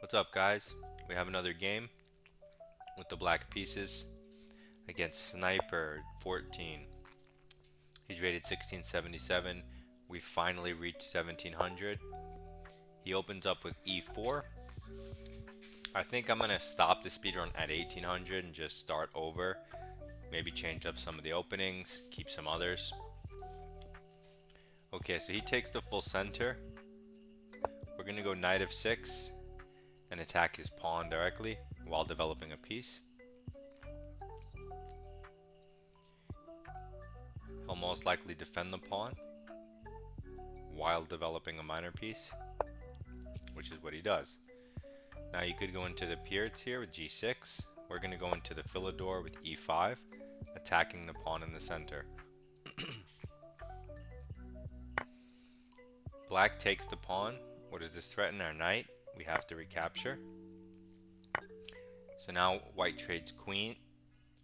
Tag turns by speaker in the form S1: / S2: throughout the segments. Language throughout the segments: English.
S1: What's up, guys? We have another game with the black pieces against Sniper 14. He's rated 1677. We finally reached 1700. He opens up with e4. I think I'm gonna stop the speedrun at 1800 and just start over. Maybe change up some of the openings, keep some others. Okay, so he takes the full center. We're gonna go knight f6 and attack his pawn directly while developing a piece. He'll most likely defend the pawn while developing a minor piece, which is what he does. Now you could go into the Pierts here with g6. We're going to go into the Philidor with e5, attacking the pawn in the center. Black takes the pawn. What does this threaten? Our knight. We have to recapture. So now white trades queen.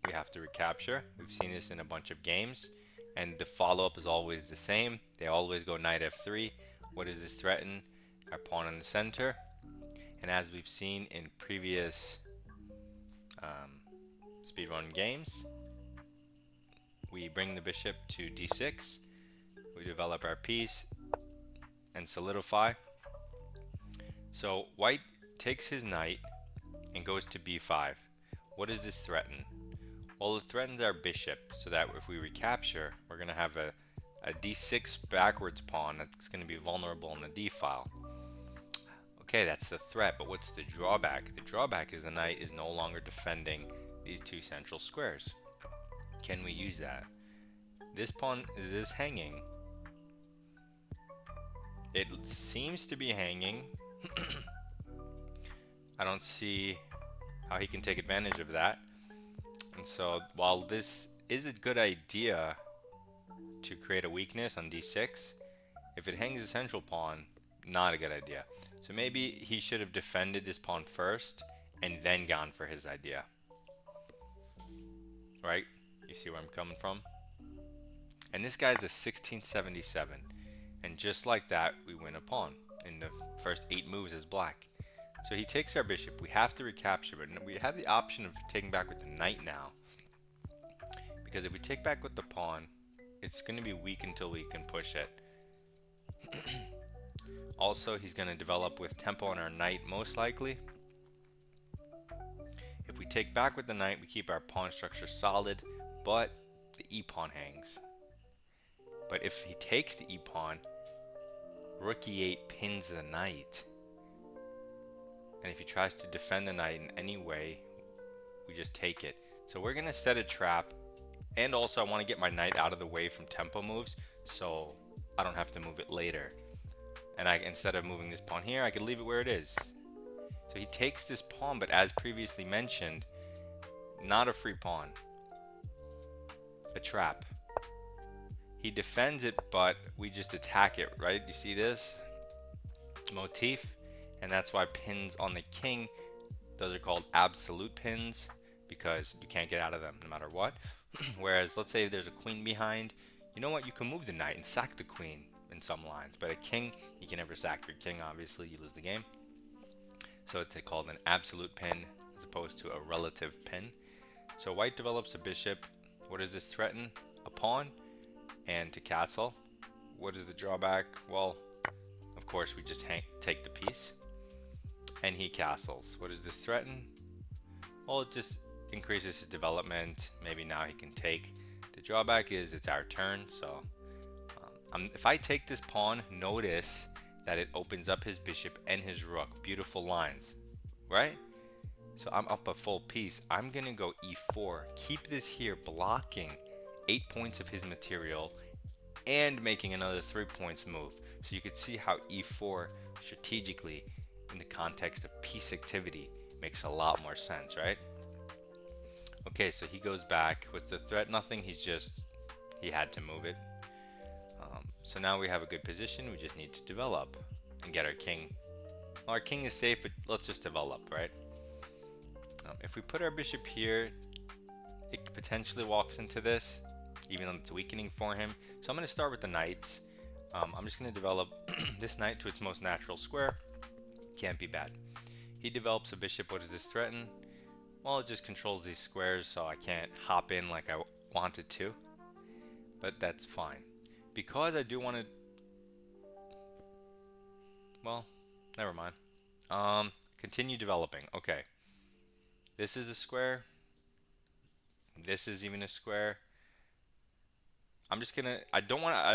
S1: We have to recapture. We've seen this in a bunch of games. And the follow-up is always the same. They always go knight f3. What does this threaten? Our pawn in the center. And as we've seen in previous speedrun games, we bring the bishop to d6. We develop our piece and solidify. So white takes his knight and goes to b5. What does this threaten? Well, it threatens our bishop, so that if we recapture, we're going to have a d6 backwards pawn that's going to be vulnerable in the d file. Okay, that's the threat, but what's the drawback? The drawback is the knight is no longer defending these two central squares. Can we use that? This pawn is hanging. It seems to be hanging. I don't see how he can take advantage of that. And so while this is a good idea to create a weakness on d6, if it hangs the central pawn, not a good idea. So maybe he should have defended this pawn first and then gone for his idea. Right? You see where I'm coming from? And this guy's a 1677. And just like that, we win a pawn in the first 8 moves as black. So he takes our bishop. We have to recapture, but we have the option of taking back with the knight now. Because if we take back with the pawn, it's going to be weak until we can push it. Also, he's going to develop with tempo on our knight most likely. If we take back with the knight, we keep our pawn structure solid, but the e-pawn hangs. But if he takes the e-pawn, rook e8 pins the knight. And if he tries to defend the knight in any way, we just take it. So we're going to set a trap. And also I want to get my knight out of the way from tempo moves, so I don't have to move it later. And instead of moving this pawn here, I could leave it where it is. So he takes this pawn, but as previously mentioned, not a free pawn. A trap. He defends it, but we just attack it, right? You see this motif? And that's why pins on the king, those are called absolute pins, because you can't get out of them no matter what. Whereas, let's say there's a queen behind, you know what? You can move the knight and sack the queen in some lines. But a king, you can never sack your king, obviously, you lose the game. So it's called an absolute pin as opposed to a relative pin. So white develops a bishop. What does this threaten? A pawn and to castle. What is the drawback? Well, of course, we just take the piece. And he castles. What does this threaten? Well, it just increases his development. Maybe now he can take. The drawback is it's our turn, so if I take this pawn, notice that it opens up his bishop and his rook. Beautiful lines, right? So I'm up a full piece. I'm gonna go e4. Keep this here, blocking 8 points of his material and making another 3 points move. So you can see how e4 strategically, in the context of piece activity, makes a lot more sense, right? Okay, so he goes back. What's the threat? Nothing. He had to move it. So now we have a good position. We just need to develop and get our king. Well, our king is safe, but let's just develop, right? If we put our bishop here, it potentially walks into this, even though it's weakening for him. So I'm going to start with the knights. I'm just going to develop this knight to its most natural square. Can't be bad. He develops a bishop. What does this threaten? Well, it just controls these squares, so I can't hop in like I wanted to. But that's fine. Because I do want to... Well, never mind. Continue developing. Okay. This is a square. This is even a square. I'm just gonna, I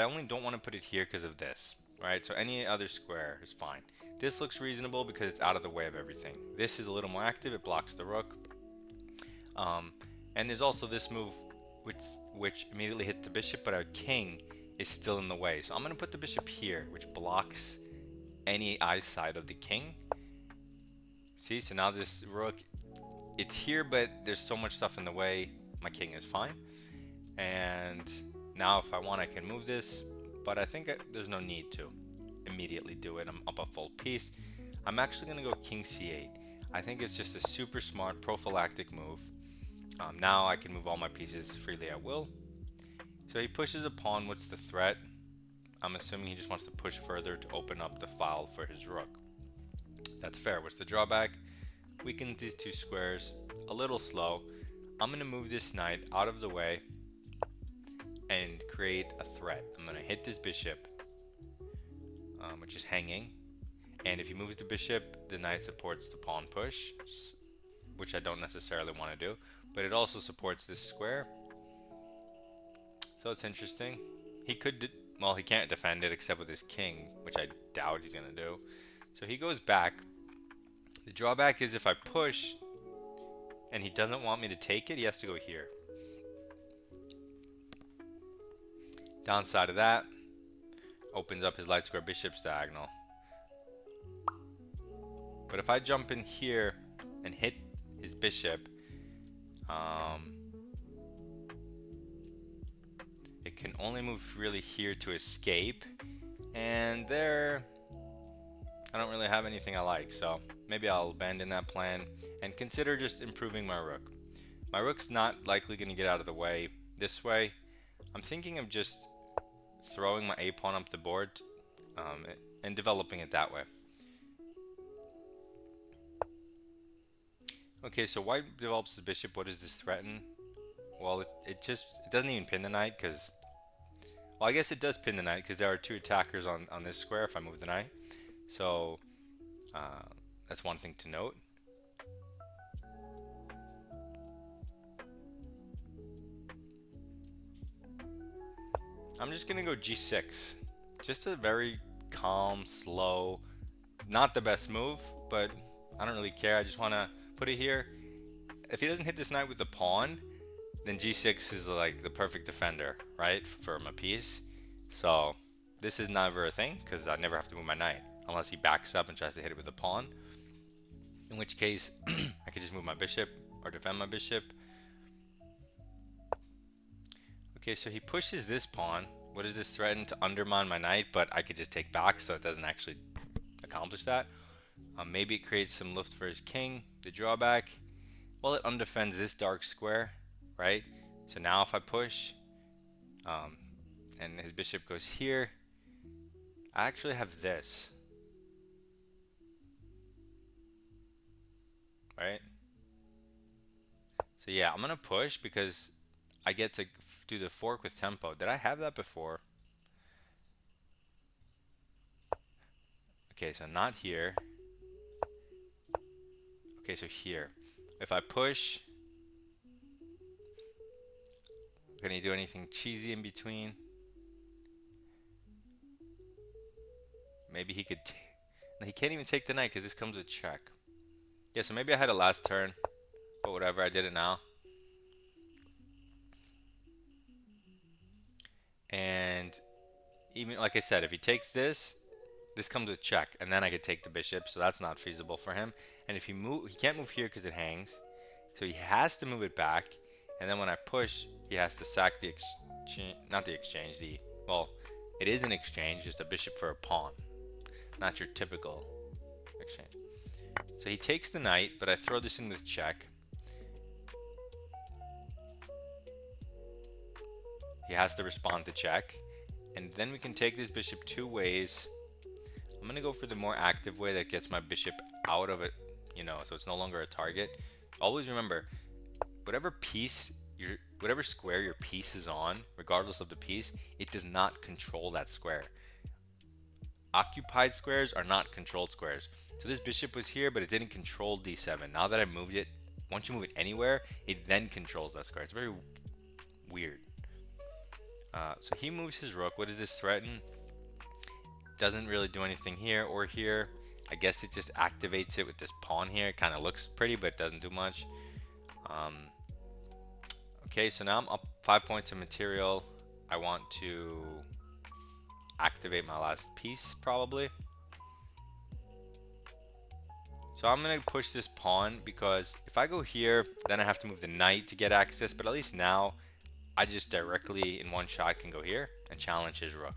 S1: only don't want to put it here because of this, right? So any other square is fine. This looks reasonable because it's out of the way of everything. This is a little more active, it blocks the rook. And there's also this move which immediately hits the bishop, but our king is still in the way. So I'm gonna put the bishop here, which blocks any eyesight of the king. See, so now this rook, it's here, but there's so much stuff in the way, my king is fine. And now if I want, I can move this, but I think there's no need to immediately do it. I'm up a full piece. I'm actually going to go king c8. I think it's just a super smart prophylactic move. Now I can move all my pieces freely at will. So he pushes a pawn. What's the threat? I'm assuming he just wants to push further to open up the file for his rook. That's fair. What's the drawback? Weaken these two squares a little slow. I'm going to move this knight out of the way and create a threat. I'm going to hit this bishop, which is hanging. And if he moves the bishop, the knight supports the pawn push, which I don't necessarily want to do. But it also supports this square. So it's interesting. He could, well, he can't defend it except with his king, which I doubt he's going to do. So he goes back. The drawback is if I push and he doesn't want me to take it, he has to go here. Downside of that, opens up his light square bishop's diagonal. But if I jump in here and hit his bishop, it can only move really here to escape, and there I don't really have anything I like, so maybe I'll abandon that plan and consider just improving my rook. My rook's not likely going to get out of the way this way. I'm thinking of just throwing my a-pawn up the board and developing it that way. Okay, so white develops the bishop. What does this threaten? Well, it doesn't even pin the knight because, well, I guess it does pin the knight because there are two attackers on this square if I move the knight. So that's one thing to note. I'm just gonna go g6. Just a very calm, slow, not the best move, but I don't really care. I just want to put it here. If he doesn't hit this knight with the pawn, then g6 is like the perfect defender, right, for my piece. So this is never a thing because I never have to move my knight unless he backs up and tries to hit it with a pawn, in which case I could just move my bishop or defend my bishop. Okay, so he pushes this pawn. What does this threaten? To undermine my knight, but I could just take back, so it doesn't actually accomplish that. Maybe it creates some lift for his king. The drawback, well, it undefends this dark square, right? So now if I push, and his bishop goes here, I actually have this, right? So yeah, I'm gonna push because I get to do the fork with tempo. Did I have that before? Okay, so not here. Okay, so here. If I push, can he do anything cheesy in between? Maybe he could. No, he can't even take the knight because this comes with check. Yeah, so maybe I had a last turn, but whatever. I did it now. And even like I said, if he takes this, this comes with check, and then I could take the bishop, so that's not feasible for him. And if he can't move here because it hangs, so he has to move it back. And then when I push, he has to sack the exchange, not the exchange, well, it is an exchange, just a bishop for a pawn, not your typical exchange. So he takes the knight, but I throw this in with check. He has to respond to check, and then we can take this bishop two ways. I'm gonna go for the more active way that gets my bishop out of it you know, so it's no longer a target. Always remember, whatever piece whatever square your piece is on, regardless of the piece, it does not control that square. Occupied squares are not controlled squares. So this bishop was here, but it didn't control d7. Now that I moved it, once you move it anywhere, it then controls that square. It's very weird. So he moves his rook. What does this threaten? Doesn't really do anything here or here. I guess it just activates it with this pawn here. It kind of looks pretty, but it doesn't do much. Okay, so now I'm up 5 points of material. I want to activate my last piece, probably. So I'm going to push this pawn, because if I go here, then I have to move the knight to get access. But at least now, I just directly, in one shot, can go here and challenge his rook.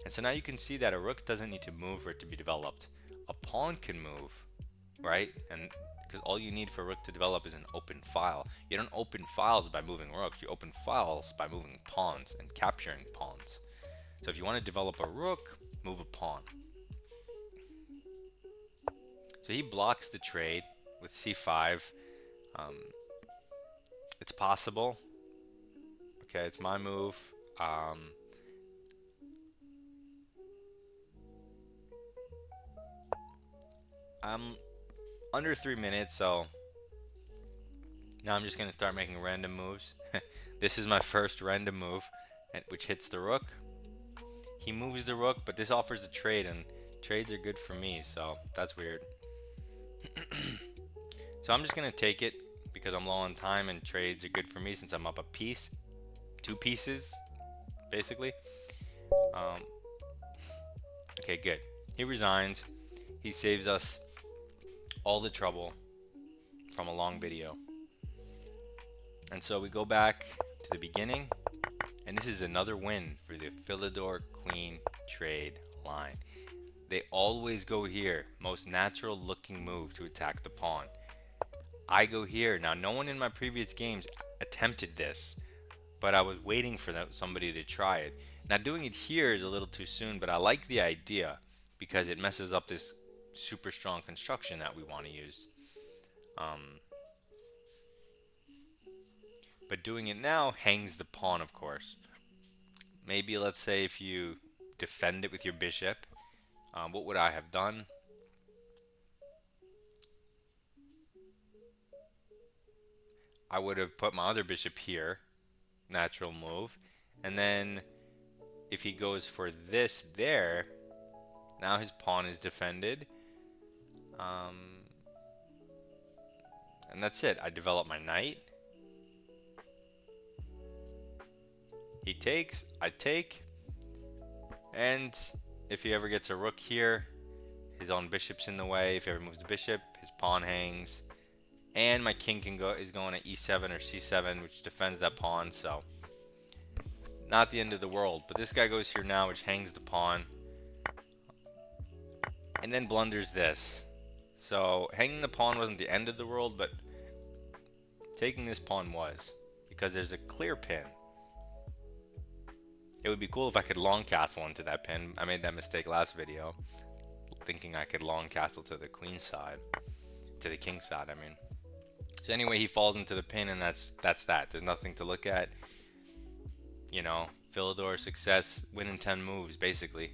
S1: And so now you can see that a rook doesn't need to move for it to be developed. A pawn can move, right? And because all you need for a rook to develop is an open file. You don't open files by moving rooks. You open files by moving pawns and capturing pawns. So if you want to develop a rook, move a pawn. So he blocks the trade with c5. It's possible. Okay, it's my move. I'm under 3 minutes, so now I'm just going to start making random moves. This is my first random move, which hits the rook. He moves the rook, but this offers a trade, and trades are good for me, so that's weird. So I'm just going to take it because I'm low on time, and trades are good for me since I'm up a piece. 2 pieces, basically. Okay, good. He resigns. He saves us all the trouble from a long video. And so we go back to the beginning, and this is another win for the Philidor queen trade line. They always go here, most natural looking move to attack the pawn. I go here. Now, no one in my previous games attempted this, but I was waiting for somebody to try it. Now, doing it here is a little too soon, but I like the idea because it messes up this super strong construction that we want to use. But doing it now hangs the pawn, of course. Maybe, let's say, if you defend it with your bishop, what would I have done? I would have put my other bishop here, natural move, and then if he goes for this there, now his pawn is defended, and that's it. I develop my knight. He takes, I take, and if he ever gets a rook here, his own bishop's in the way. If he ever moves the bishop, his pawn hangs, and my king is going to e7 or c7, which defends that pawn. So not the end of the world. But this guy goes here now, which hangs the pawn, and then blunders this. So hanging the pawn wasn't the end of the world, but taking this pawn was, because there's a clear pin. It would be cool if I could long castle into that pin. I made that mistake last video, thinking I could long castle to the queen side, to the king side, I mean. So anyway, he falls into the pin, and that's that. There's nothing to look at. You know, Philidor success, win in 10 moves, basically.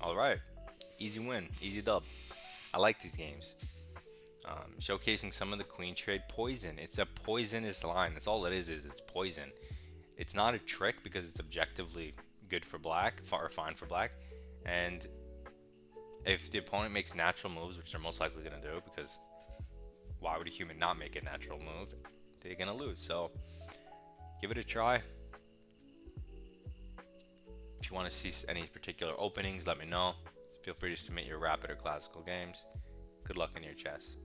S1: Alright, easy win, easy dub. I like these games. Showcasing some of the queen trade poison. It's a poisonous line. That's all it is it's poison. It's not a trick because it's objectively good for black, or fine for black. And if the opponent makes natural moves, which they're most likely going to do, because why would a human not make a natural move? They're going to lose. So give it a try. If you want to see any particular openings, let me know. Feel free to submit your rapid or classical games. Good luck in your chess.